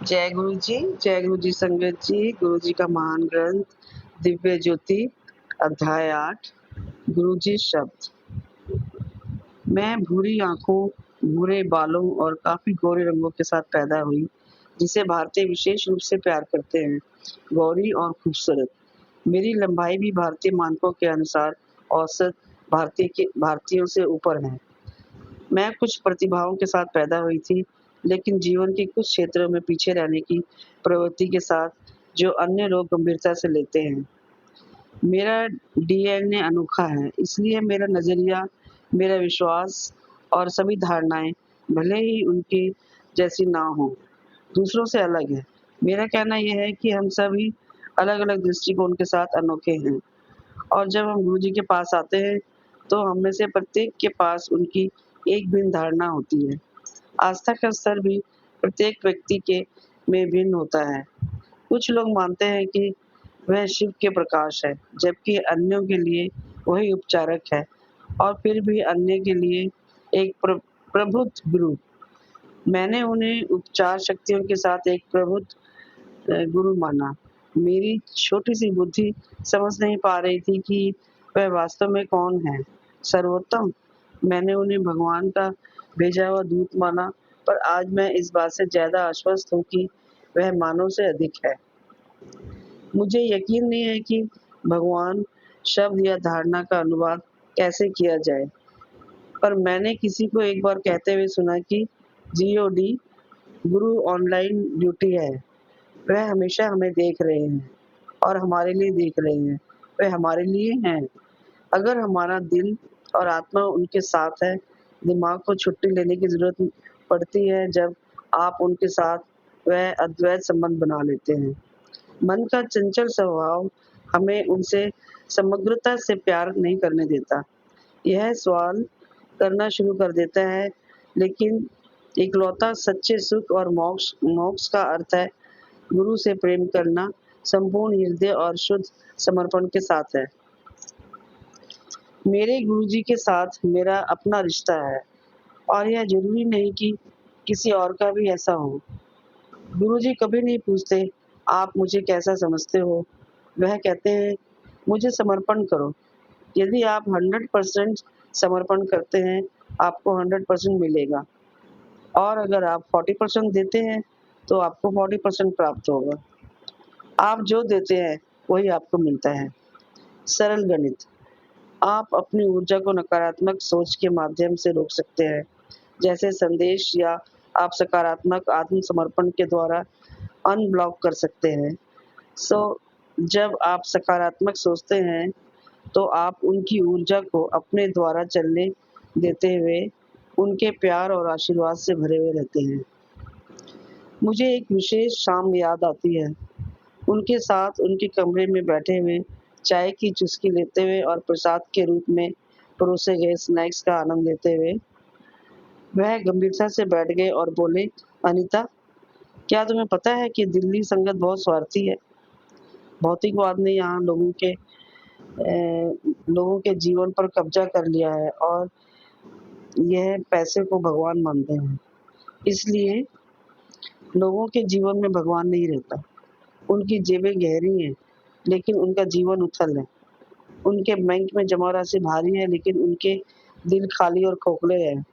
जय गुरु जी संगत जी। गुरु जी का महान ग्रंथ दिव्य ज्योति, अध्याय 8। गुरु जी शब्द। मैं भूरी आंखों, भूरे बालों और काफी गोरे रंगों के साथ पैदा हुई, जिसे भारतीय विशेष रूप से प्यार करते हैं। गौरी और खूबसूरत। मेरी लंबाई भी भारतीय मानकों के अनुसार औसत भारतीयों से ऊपर है। मैं कुछ प्रतिभाओं के साथ पैदा हुई थी, लेकिन जीवन के कुछ क्षेत्रों में पीछे रहने की प्रवृत्ति के साथ, जो अन्य लोग गंभीरता से लेते हैं। मेरा डीएनए अनोखा है, इसलिए मेरा नज़रिया, मेरा विश्वास और सभी धारणाएँ, भले ही उनकी जैसी ना हों, दूसरों से अलग हैं। मेरा कहना यह है कि हम सभी अलग-अलग दृष्टिकोण के साथ अनोखे हैं, और जब हम गुरुजी के पास आते हैं, तो हम में से प्रत्येक के पास उनकी एक भिन्न धारणा होती है। आस्था का स्तर भी प्रत्येक व्यक्ति के में भिन्न होता है। कुछ लोग मानते हैं कि वह शिव के प्रकाश है, जबकि अन्यों के लिए वही उपचारक है, और फिर भी अन्य के लिए एक प्रबुद्ध गुरु। मैंने उन्हें उपचार शक्तियों के साथ एक प्रबुद्ध गुरु माना। मेरी छोटी-सी बुद्धि समझ नहीं पा रही थी कि वह वास्तव में कौन है। सर्वोत्तम? मैंने उन्हें भगवान का भेजा हुआ दूत माना, पर आज मैं इस बात से ज़्यादा आश्वस्त हूँ कि वह मानव से अधिक है। मुझे यकीन नहीं है कि भगवान शब्द या धारणा का अनुवाद कैसे किया जाए, पर मैंने किसी को एक बार कहते हुए सुना कि जीओडी, गुरु ऑनलाइन ड्यूटी है। वह हमेशा हमें देख रहे हैं और हमारे लिए देख रहे हैं। वह हमारे लिए हैं। अगर हमारा दिल और आत्मा उनके साथ है, दिमाग को छुट्टी लेने की ज़रूरत पड़ती है जब आप उनके साथ वह अद्वैत संबंध बना लेते हैं। मन का चंचल स्वभाव हमें उनसे समग्रता से प्यार नहीं करने देता। यह सवाल करना शुरू कर देता है, लेकिन इकलौता सच्चे सुख और मोक्ष मोक्ष का अर्थ है गुरु से प्रेम करना, संपूर्ण हृदय और शुद्ध समर्पण के साथ है। मेरे गुरुजी के साथ मेरा अपना रिश्ता है, और यह ज़रूरी नहीं कि किसी और का भी ऐसा हो। गुरुजी कभी नहीं पूछते, आप मुझे कैसा समझते हो? वह कहते हैं, मुझे समर्पण करो। यदि आप 100% समर्पण करते हैं, आपको 100% मिलेगा, और अगर आप 40% देते हैं, तो आपको 40% प्राप्त होगा। आप जो देते हैं, वही आपको मिलता है। सरल गणित। आप अपनी ऊर्जा को नकारात्मक सोच के माध्यम से रोक सकते हैं, जैसे संदेश, या आप सकारात्मक आत्मसमर्पण के द्वारा अनब्लॉक कर सकते हैं। जब आप सकारात्मक सोचते हैं, तो आप उनकी ऊर्जा को अपने द्वारा चलने देते हुए उनके प्यार और आशीर्वाद से भरे हुए रहते हैं। मुझे एक विशेष शाम याद आती है, उनके साथ उनके कमरे में बैठे हुए, चाय की चुस्की लेते हुए और प्रसाद के रूप में परोसे गए स्नैक्स का आनंद लेते हुए। वह गंभीरता से बैठ गए और बोले, अनीता, क्या तुम्हें पता है कि दिल्ली संगत बहुत स्वार्थी है? भौतिकवाद ने यहाँ लोगों के जीवन पर कब्जा कर लिया है, और यह पैसे को भगवान मानते हैं। इसलिए लोगों के जीवन में भगवान नहीं रहता। उनकी जेबें गहरी हैं, लेकिन उनका जीवन उथल है। उनके बैंक में जमा राशि भारी है, लेकिन उनके दिल खाली और खोखले हैं।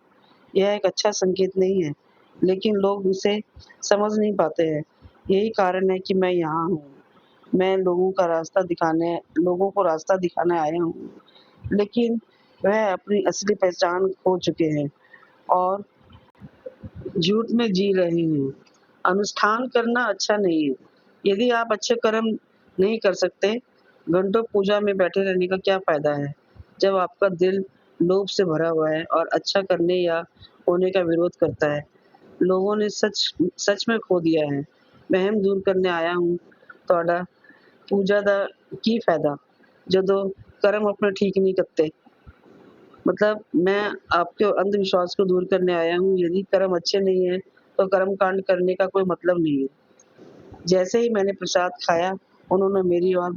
यह एक अच्छा संकेत नहीं है, लेकिन लोग उसे समझ नहीं पाते हैं। यही कारण है कि मैं यहाँ हूँ। मैं लोगों को रास्ता दिखाने आया हूँ, लेकिन वह अपनी असली पहचान खो चुके हैं और झूठ में जी रहे हैं। अनुष्ठान करना अच्छा नहीं है। यदि आप अच्छे कर्म नहीं कर सकते, घंटों पूजा में बैठे रहने का क्या फ़ायदा है, जब आपका दिल लोभ से भरा हुआ है और अच्छा करने या होने का विरोध करता है। लोगों ने सच सच में खो दिया है। वहम दूर करने आया हूँ। ਤੁਹਾਡਾ पूजा ਦਾ की फ़ायदा, ਜਦੋਂ कर्म अपने ठीक नहीं करते। मतलब मैं आपके अंधविश्वास को दूर करने आया हूँ। यदि कर्म अच्छे नहीं हैं, तो कर्म कांड करने का कोई मतलब नहीं है। जैसे ही मैंने प्रसाद खाया, उन्होंने मेरी ओर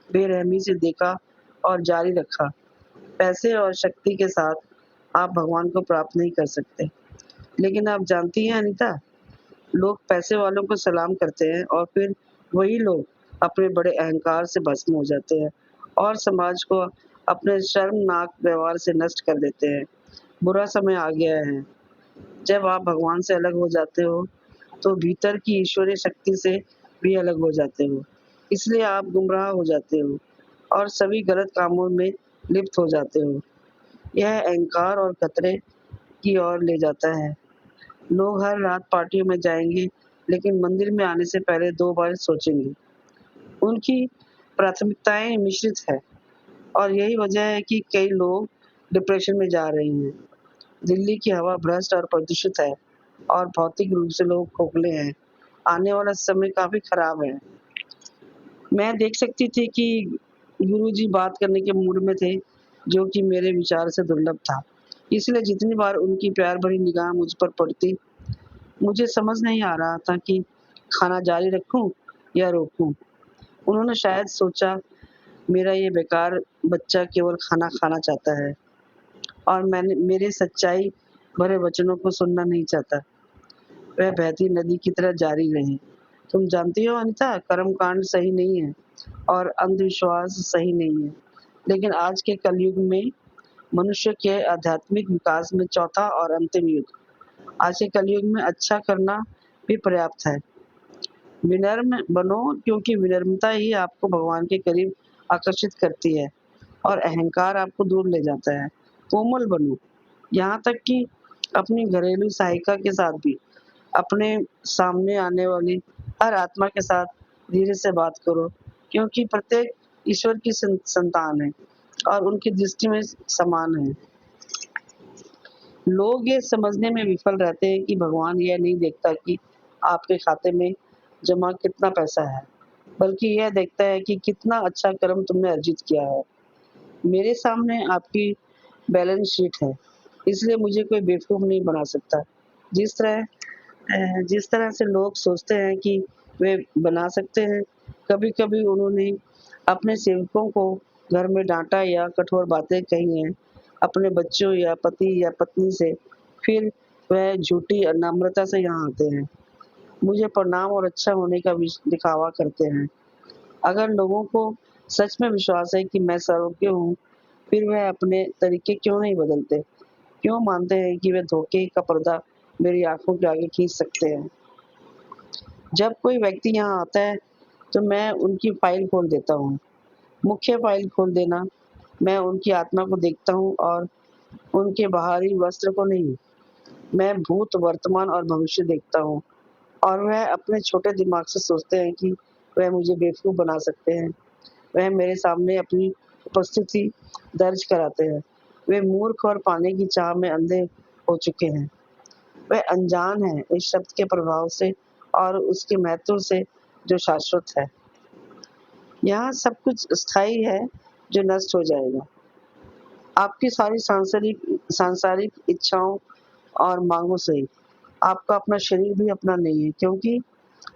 बेरहमी से देखा और जारी रखा, पैसे और शक्ति के साथ आप भगवान को प्राप्त नहीं कर सकते। लेकिन आप जानती हैं अनीता, लोग पैसे वालों को सलाम करते हैं और फिर वही लोग अपने बड़े अहंकार से भस्म हो जाते हैं और समाज को अपने शर्मनाक व्यवहार से नष्ट कर देते हैं। बुरा समय आ गया है। जब आप भगवान से अलग हो जाते हो, तो भीतर की ईश्वरीय शक्ति से भी अलग हो जाते हो। इसलिए आप गुमराह हो जाते हो और सभी गलत कामों में लिप्त हो जाते हो। यह अहंकार और खतरे की ओर ले जाता है। लोग हर रात पार्टियों में जाएँगे, लेकिन मंदिर में आने से पहले 2 बार सोचेंगे। उनकी प्राथमिकताएँ मिश्रित हैं और यही वजह है कि कई लोग डिप्रेशन में जा रहे हैं। दिल्ली की हवा भ्रष्ट और प्रदूषित है और भौतिक रूप से लोग खोखले हैं। आने वाला समय काफ़ी खराब है। मैं देख सकती थी कि गुरुजी बात करने के मूड में थे, जो कि मेरे विचार से दुर्लभ था। इसलिए जितनी बार उनकी प्यार भरी निगाह मुझ पर पड़ती, मुझे समझ नहीं आ रहा था कि खाना जारी रखूं या रोकूं। उन्होंने शायद सोचा मेरा ये बेकार बच्चा केवल खाना खाना चाहता है और मैंने मेरे सच्चाई भरे वचनों को सुनना नहीं चाहता। वह बहती नदी की तरह जारी रहे। तुम जानती हो अनीता, कर्मकांड सही नहीं है और अंधविश्वास सही नहीं है। लेकिन आज के कलयुग में मनुष्य के आध्यात्मिक विकास में चौथा और अंतिम युग। आज के कलयुग में अच्छा करना भी पर्याप्त है। विनम्र बनो, क्योंकि विनम्रता ही आपको भगवान के करीब आकर्षित करती है और अहंकार आपको दूर ले जाता है। कोमल बनो, यहाँ तक कि अपनी घरेलू सहायिका के साथ भी। अपने सामने आने वाली हर आत्मा के साथ धीरे से बात करो, क्योंकि प्रत्येक ईश्वर की संतान है और उनकी दृष्टि में समान है। लोग ये समझने में विफल रहते हैं कि भगवान यह नहीं देखता कि आपके खाते में जमा कितना पैसा है, बल्कि यह देखता है कि कितना अच्छा कर्म तुमने अर्जित किया है। मेरे सामने आपकी बैलेंस शीट है, इसलिए मुझे कोई बेवकूफ़ नहीं बना सकता। जिस तरह जिस तरह से लोग सोचते हैं कि वे बना सकते हैं, कभी-कभी उन्होंने अपने सेवकों को घर में डाँटा या कठोर बातें कही हैं, अपने बच्चों या पति या पत्नी से, फिर वह झूठी नम्रता से यहाँ आते हैं। मुझे प्रणाम और अच्छा होने का दिखावा करते हैं। अगर लोगों को सच में विश्वास है कि मैं सर्वज्ञ हूँ, फिर वह अपने तरीके क्यों नहीं बदलते? क्यों मानते हैं कि वे धोखे का पर्दा मेरी आँखों के आगे खींच सकते हैं? जब कोई व्यक्ति यहाँ आता है, तो मैं उनकी फ़ाइल खोल देता हूँ। मुख्य फ़ाइल खोल देना, मैं उनकी आत्मा को देखता हूँ और उनके बाहरी वस्त्र को नहीं। मैं भूत, वर्तमान और भविष्य देखता हूँ और वह अपने छोटे दिमाग से सोचते हैं कि वह मुझे बेवकूफ़ बना सकते हैं। वह मेरे सामने अपनी उपस्थिति दर्ज कराते हैं। वे मूर्ख और पाने की चाह में अंधे हो चुके हैं। वह अनजान है इस शब्द के प्रभाव से और उसके महत्व से जो शाश्वत है। यहाँ सब कुछ स्थायी है जो नष्ट हो जाएगा। आपकी सारी सांसारिक इच्छाओं और माँगों सहित। आपका अपना शरीर भी अपना नहीं है, क्योंकि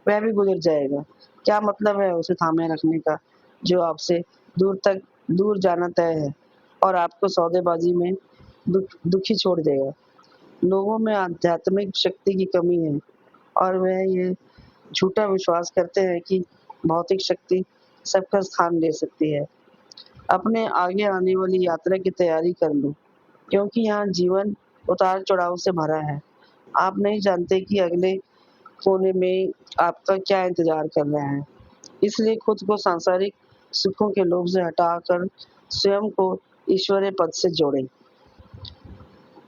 वह भी गुज़र जाएगा। क्या मतलब है उसे थामे रखने का, जो आपसे दूर जाना तय है और आपको सौदेबाज़ी में दुखी छोड़ देगा। लोगों में आध्यात्मिक शक्ति की कमी है और वह ये झूठा विश्वास करते हैं कि भौतिक शक्ति सबका स्थान ले सकती है। अपने आगे आने वाली यात्रा की तैयारी कर लो, क्योंकि यहाँ जीवन उतार-चढ़ाव से भरा है। आप नहीं जानते कि अगले कोने में आपका क्या इंतज़ार कर रहा है। इसलिए खुद को सांसारिक सुखों के लोभ से हटाकर स्वयं को ईश्वरीय पद से जोड़ें।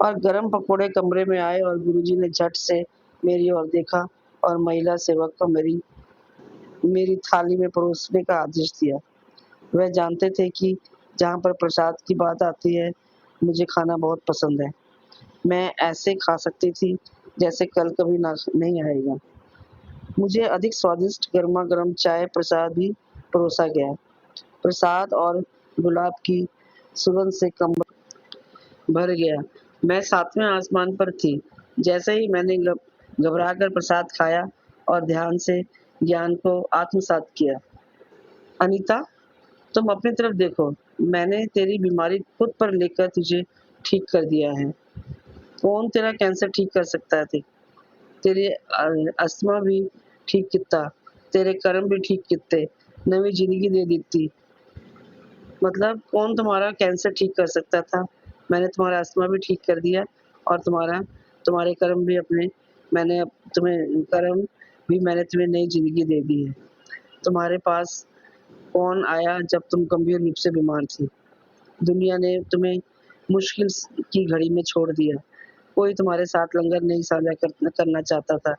और गरम पकोड़े कमरे में आए और गुरुजी ने झट से मेरी ओर देखा और महिला सेवक को मेरी मेरी थाली में परोसने का आदेश दिया। वह जानते थे कि जहाँ पर प्रसाद की बात आती है, मुझे खाना बहुत पसंद है। मैं ऐसे खा सकती थी जैसे कल कभी ना नहीं आएगा। मुझे अधिक स्वादिष्ट गरमा-गरम चाय प्रसाद भी परोसा गया। प्रसाद और गुलाब की सुगंध से कमरा भर गया। मैं सातवें आसमान पर थी। जैसे ही मैंने घबराकर प्रसाद खाया और ध्यान से ज्ञान को आत्मसात किया। अनीता, तुम अपनी तरफ देखो। मैंने तेरी बीमारी खुद पर लेकर तुझे ठीक कर दिया है। कौन तेरा कैंसर ठीक कर सकता है? तेरे अस्थमा भी ठीक किता, तेरे कर्म भी ठीक किते, नवी जिंदगी दे दी। मतलब कौन तुम्हारा कैंसर ठीक कर सकता था? मैंने तुम्हारा अस्थमा भी ठीक कर दिया और तुम्हारे कर्म भी अपने मैंने अप तुम्हें कर्म भी मैंने तुम्हें नई ज़िंदगी दे दी है। तुम्हारे पास कौन आया जब तुम गंभीर रूप से बीमार थी? दुनिया ने तुम्हें मुश्किल की घड़ी में छोड़ दिया। कोई तुम्हारे साथ लंगर नहीं साझा करना चाहता था।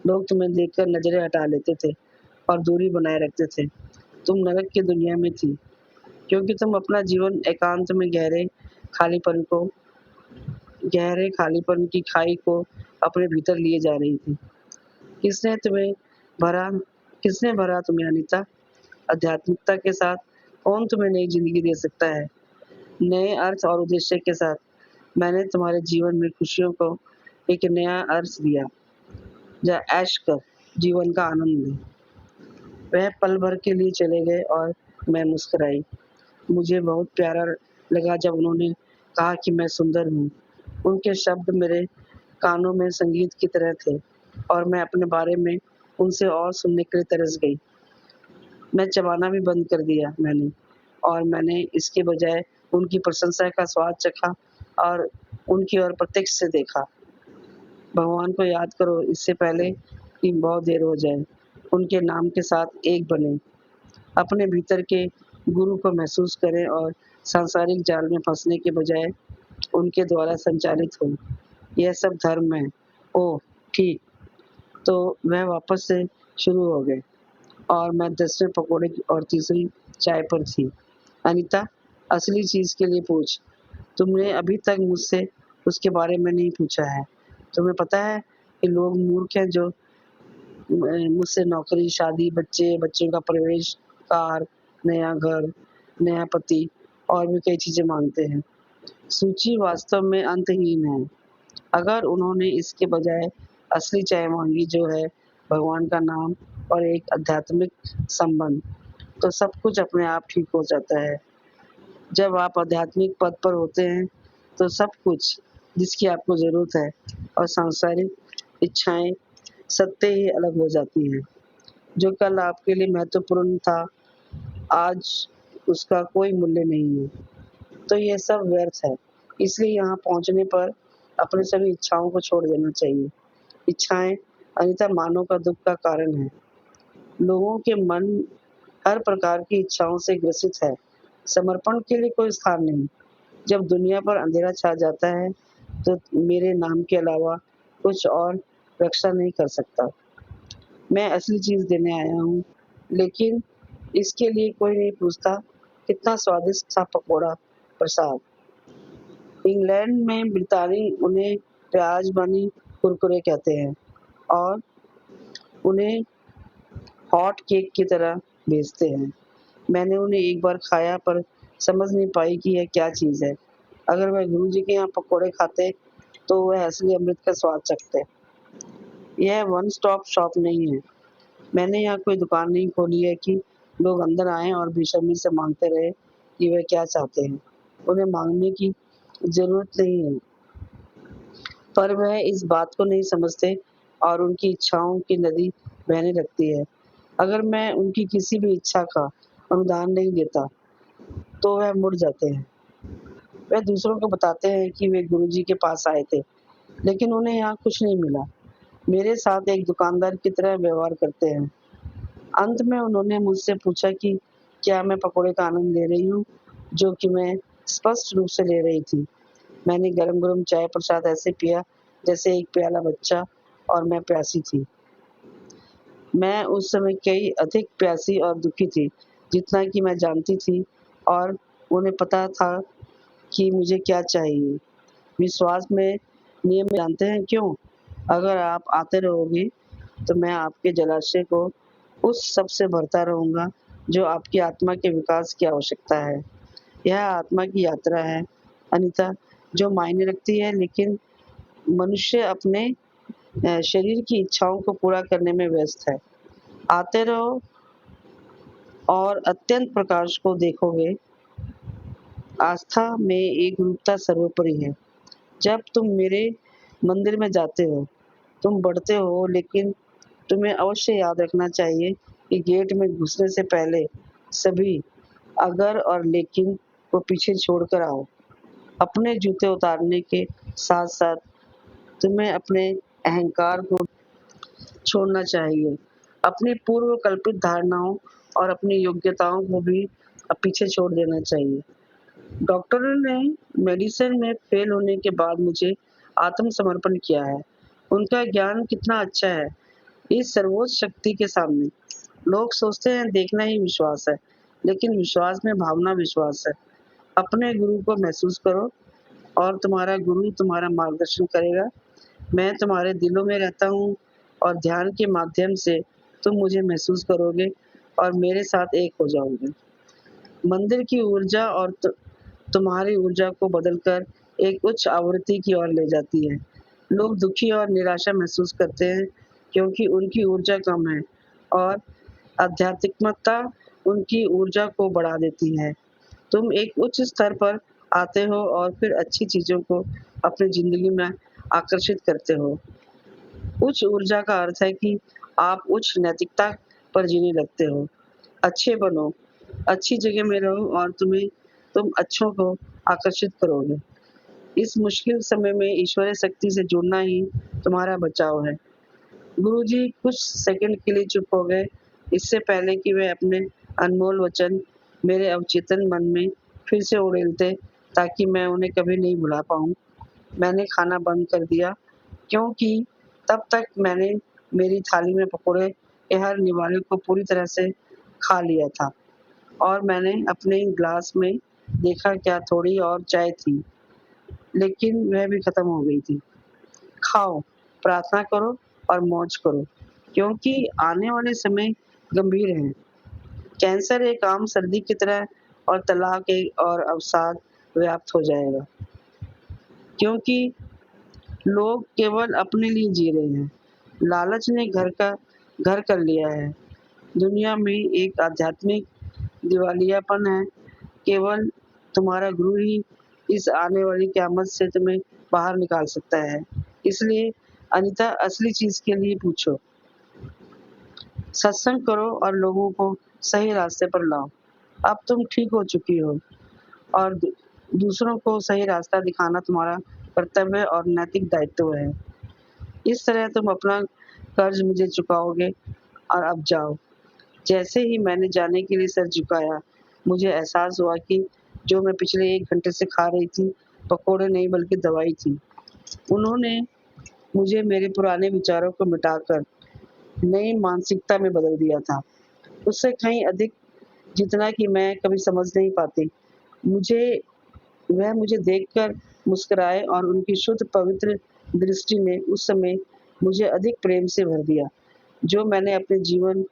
लोग तुम्हें देखकर नज़रें हटा लेते थे और दूरी बनाए रखते थे। तुम नरक की दुनिया में थी, क्योंकि तुम अपना जीवन एकांत में गहरे खालीपन की खाई को अपने भीतर लिए जा रही थी। किसने तुम्हें भरा किसने भरा तुम्हें अनीता? आध्यात्मिकता के साथ कौन तुम्हें नई ज़िंदगी दे सकता है? नए अर्थ और उद्देश्य के साथ मैंने तुम्हारे जीवन में खुशियों को एक नया अर्थ दिया। जा ऐश कर, जीवन का आनंद ले। वह पल भर के लिए चले गए और मैं मुस्कुराई। मुझे बहुत प्यारा लगा जब उन्होंने कहा कि मैं सुंदर हूँ। उनके शब्द मेरे कानों में संगीत की तरह थे और मैं अपने बारे में उनसे और सुनने के लिए तरस गई। मैं चबाना भी बंद कर दिया और मैंने इसके बजाय उनकी प्रशंसा का स्वाद चखा और उनकी ओर प्रत्यक्ष से देखा। भगवान को याद करो इससे पहले कि बहुत देर हो जाए। उनके नाम के साथ एक बने। अपने भीतर के गुरु को महसूस करें और सांसारिक जाल में फंसने के बजाय उनके द्वारा संचालित हों। यह सब धर्म है। ओह! ठीक। तो वह वापस से शुरू हो गए और मैं 10वें पकोड़े और तीसरी चाय पर थी। अनीता, असली चीज़ के लिए पूछ। तुमने अभी तक मुझसे उसके बारे में नहीं पूछा है। तुम्हें पता है कि लोग मूर्ख हैं जो मुझसे नौकरी, शादी, बच्चे, बच्चों का प्रवेश, कार, नया घर, नया पति और भी कई चीज़ें माँगते हैं। सूची वास्तव में अंतहीन है। अगर उन्होंने इसके बजाय असली चाय माँगी जो है भगवान का नाम और एक आध्यात्मिक संबंध, तो सब कुछ अपने आप ठीक हो जाता है। जब आप आध्यात्मिक पद पर होते हैं, तो सब कुछ जिसकी आपको ज़रूरत है और सांसारिक इच्छाएँ सत्य ही अलग हो जाती हैं। जो कल आपके लिए महत्वपूर्ण था, आज उसका कोई मूल्य नहीं है। तो ये सब व्यर्थ है। इसलिए यहाँ पहुँचने पर अपनी सभी इच्छाओं को छोड़ देना चाहिए। इच्छाएँ अनीता मानव का दुःख का कारण है। लोगों के मन हर प्रकार की इच्छाओं से ग्रसित है। समर्पण के लिए कोई स्थान नहीं। जब दुनिया पर अंधेरा छा जाता है, तो मेरे नाम के अलावा कुछ और रक्षा नहीं कर सकता। मैं असली चीज़ देने आया हूँ, लेकिन इसके लिए कोई नहीं पूछता कितना स्वादिष्ट था पकोड़ा प्रसाद। इंग्लैंड में ब्रितानी उन्हें प्याज बनी कुरकुरे कहते हैं और उन्हें हॉट केक की तरह बेचते हैं। मैंने उन्हें एक बार खाया पर समझ नहीं पाई कि यह क्या चीज़ है। अगर वह गुरुजी के यहाँ पकोड़े खाते तो वह असली अमृत का स्वाद चखते। यह वन स्टॉप शॉप नहीं है। मैंने यहाँ कोई दुकान नहीं खोली है कि लोग अंदर आएँ और बेशर्मी से माँगते रहें कि वे क्या चाहते हैं। उन्हें माँगने की ज़रूरत नहीं है, पर वह इस बात को नहीं समझते और उनकी इच्छाओं की नदी बहने लगती है। अगर मैं उनकी किसी भी इच्छा का अनुदान नहीं देता, तो वह मुड़ जाते हैं। वह दूसरों को बताते हैं कि वे गुरुजी के पास आए थे, लेकिन उन्हें यहाँ कुछ नहीं मिला। मेरे साथ एक दुकानदार की तरह व्यवहार करते हैं। अंत में उन्होंने मुझसे पूछा कि क्या मैं पकोड़े का आनंद ले रही हूँ, जो कि मैं स्पष्ट रूप से ले रही थी। मैंने गरम-गरम चाय प्रसाद ऐसे पिया जैसे एक प्याला बच्चा और मैं प्यासी थी। मैं उस समय कई अधिक प्यासी और दुखी थी, जितना कि मैं जानती थी और उन्हें पता था कि मुझे क्या चाहिए। विश्वास में नियम जानते हैं क्यों? अगर आप आते रहोगे, तो मैं आपके जलाशय को उस सब से भरता रहूँगा, जो आपकी आत्मा के विकास की आवश्यकता है। यह आत्मा की यात्रा है, अनीता, जो मायने रखती है, लेकिन मनुष्य अपने शरीर की इच्छाओं को पूरा करने में व्यस्त है। आते रहो और अत्यंत प्रकाश को देखोगे। आस्था में एकरूपता सर्वोपरि है। जब तुम मेरे मंदिर में जाते हो, तुम बढ़ते हो, लेकिन तुम्हें अवश्य याद रखना चाहिए कि गेट में घुसने से पहले सभी अगर और लेकिन को पीछे छोड़कर आओ। अपने जूते उतारने के साथ-साथ तुम्हें अपने अहंकार को छोड़ना चाहिए। अपनी पूर्व कल्पित धारणाओं और अपनी योग्यताओं को भी पीछे छोड़ देना चाहिए। डॉक्टरों ने मेडिसिन में फेल होने के बाद मुझे आत्मसमर्पण किया है। उनका ज्ञान कितना अच्छा है इस सर्वोच्च शक्ति के सामने। लोग सोचते हैं देखना ही विश्वास है, लेकिन विश्वास में भावना विश्वास है। अपने गुरु को महसूस करो और तुम्हारा गुरु तुम्हारा मार्गदर्शन करेगा। मैं तुम्हारे दिलों में रहता हूँ और ध्यान के माध्यम से तुम मुझे महसूस करोगे और मेरे साथ एक हो जाओगे। मंदिर की ऊर्जा और तुम्हारी ऊर्जा को बदलकर एक उच्च आवृत्ति की ओर ले जाती है। लोग दुखी और निराशा महसूस करते हैं क्योंकि उनकी ऊर्जा कम है और आध्यात्मिकता उनकी ऊर्जा को बढ़ा देती है। तुम एक उच्च स्तर पर आते हो और फिर अच्छी चीज़ों को अपनी ज़िंदगी में आकर्षित करते हो। उच्च ऊर्जा का अर्थ है कि आप उच्च नैतिकता पर जीने लगते हो। अच्छे बनो, अच्छी जगह में रहो और तुम अच्छों को आकर्षित करोगे। इस मुश्किल समय में ईश्वरीय शक्ति से जुड़ना ही तुम्हारा बचाव है। गुरुजी कुछ सेकंड के लिए चुप हो गए, इससे पहले कि वे अपने अनमोल वचन मेरे अवचेतन मन में फिर से उड़ेलते ताकि मैं उन्हें कभी नहीं भुला पाऊँ। मैंने खाना बंद कर दिया क्योंकि तब तक मैंने मेरी थाली में पकोड़े के हर निवाले को पूरी तरह से खा लिया था और मैंने अपने ग्लास में देखा क्या थोड़ी और चाय थी, लेकिन वह भी खत्म हो गई थी। खाओ, प्रार्थना करो और मौज करो, क्योंकि आने वाले समय गंभीर हैं। कैंसर एक आम सर्दी की तरह और तलाक एक और अवसाद व्याप्त हो जाएगा, क्योंकि लोग केवल अपने लिए जी रहे हैं। लालच ने घर कर लिया है। दुनिया में एक आध्यात्मिक दिवालियापन है। केवल तुम्हारा गुरु ही इस आने वाली क़यामत से तुम्हें बाहर निकाल सकता है। इसलिए अन्यथा असली चीज़ के लिए पूछो। सत्संग करो और लोगों को सही रास्ते पर लाओ। अब तुम ठीक हो चुकी हो और दूसरों को सही रास्ता दिखाना तुम्हारा कर्तव्य और नैतिक दायित्व है। इस तरह तुम अपना कर्ज मुझे चुकाओगे और अब जाओ। जैसे ही मैंने जाने के लिए सर झुकाया, मुझे एहसास हुआ कि जो मैं पिछले 1 घंटे से खा रही थी, पकोड़े नहीं बल्कि दवाई थी। उन्होंने मुझे मेरे पुराने विचारों को मिटाकर नई मानसिकता में बदल दिया था। उससे कहीं अधिक जितना कि मैं कभी समझ नहीं पाती। मुझे मुझे देखकर मुस्कुराए और उनकी शुद्ध पवित्र दृष्टि ने उस समय मुझे अधिक प्रेम से भर दिया, जो मैंने अपने जीवन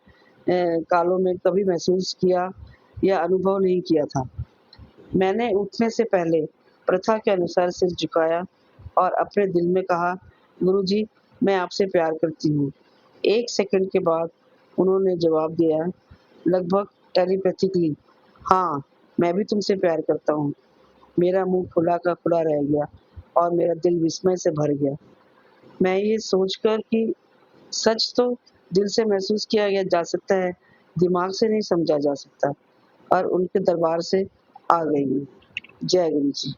कालों में कभी महसूस किया या अनुभव नहीं किया था। मैंने उठने से पहले प्रथा के अनुसार सिर झुकाया और अपने दिल में कहा, गुरुजी, मैं आपसे प्यार करती हूँ। 1 सेकंड के बाद उन्होंने जवाब दिया, लगभग टेलीपैथिकली, हाँ, मैं भी तुमसे प्यार करता हूँ। मेरा मुँह खुला का खुला रह गया और मेरा दिल विस्मय से भर गया। मैं ये सोचकर कि सच तो दिल से महसूस किया गया जा सकता है, दिमाग से नहीं समझा जा सकता, और उनके दरबार से आ गई हूँ। जय गुरु जी।